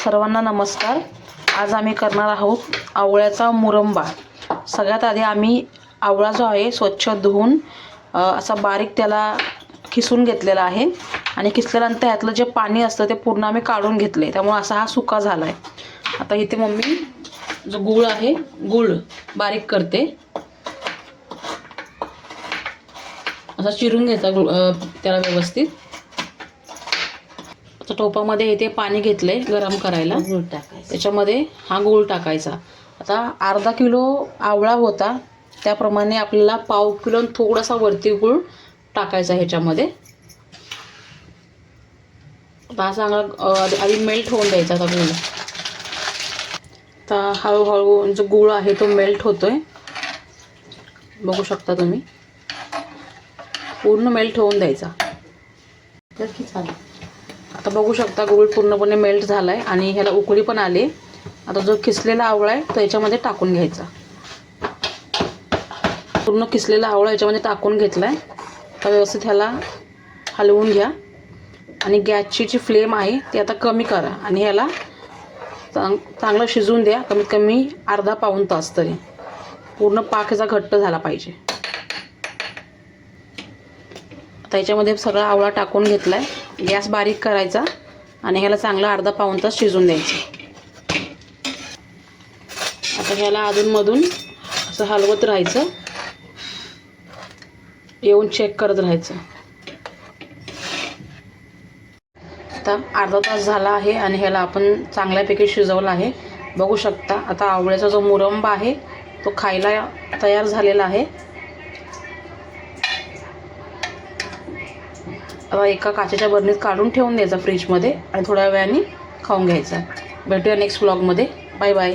सर्वांना नमस्कार। आज आम्ही करणार आहोत आवळ्याचा मुरंबा। सगळ्यात आधी आम्ही आवळा जो आहे स्वच्छ धुवून असा बारीक त्याला किसून घेतलेला आहे आणि किसल्यानंतर यातलं जे पाणी असतं ते पूर्ण आम्ही काढून घेतले, त्यामुळे असा हा सुका झाला आहे। आता इथे मम्मी जो गूळ आहे गूळ बारीक करते, असा चिरून घ्यायचा त्याला व्यवस्थित। आता टोपामध्ये इथे पाणी घेतलंय गरम करायला, गूळ टाकायचा, त्याच्यामध्ये हा गूळ टाकायचा। आता अर्धा किलो आवळा होता त्याप्रमाणे आपल्याला पाव किलो थोडासा वरती गूळ टाकायचा ह्याच्यामध्ये। आता चांगला आधी मेल्ट होऊन द्यायचा आता गूळ। आता हळूहळू जो गूळ आहे तो मेल्ट होतोय, बघू शकता तुम्ही, पूर्ण मेल्ट होऊन द्यायचा। आता बघू शकता गूळ पूर्णपणे मेल्ट झालाय आणि ह्याला उकळी पण आली। आता जो किसलेला आवळा आहे तो याच्यामध्ये टाकून घ्यायचा। पूर्ण किसलेला आवळा याच्यामध्ये टाकून घेतलाय। आता व्यवस्थित ह्याला हलवून घ्या आणि गॅसची जी फ्लेम आहे ती आता कमी करा आणि ह्याला चांगलं शिजवून द्या, कमीत कमी अर्धा पाऊण तास तरी। पूर्ण पाक ह्याचा घट्ट झाला पाहिजे। आता याच्यामध्ये सगळा आवळा टाकून घेतलाय, गॅस बारीक करायचा आणि ह्याला चांगला अर्धा पाऊण तास शिजून द्यायचं। आता ह्याला अधूनमधून असं हलवत राहायचं, येऊन चेक करत राहायचं। आता अर्धा तास झाला आहे आणि ह्याला आपण चांगल्यापैकी शिजवलं आहे, बघू शकता। आता आवळ्याचा जो मुरंबा आहे तो खायला तयार झालेला आहे। आता एका काचेच्या बरणीत काढून ठेवून द्यायचा फ्रीजमध्ये आणि थोड्या वेळाने खाऊन घ्यायचा। भेटूया नेक्स्ट व्लॉगमध्ये। Bye bye.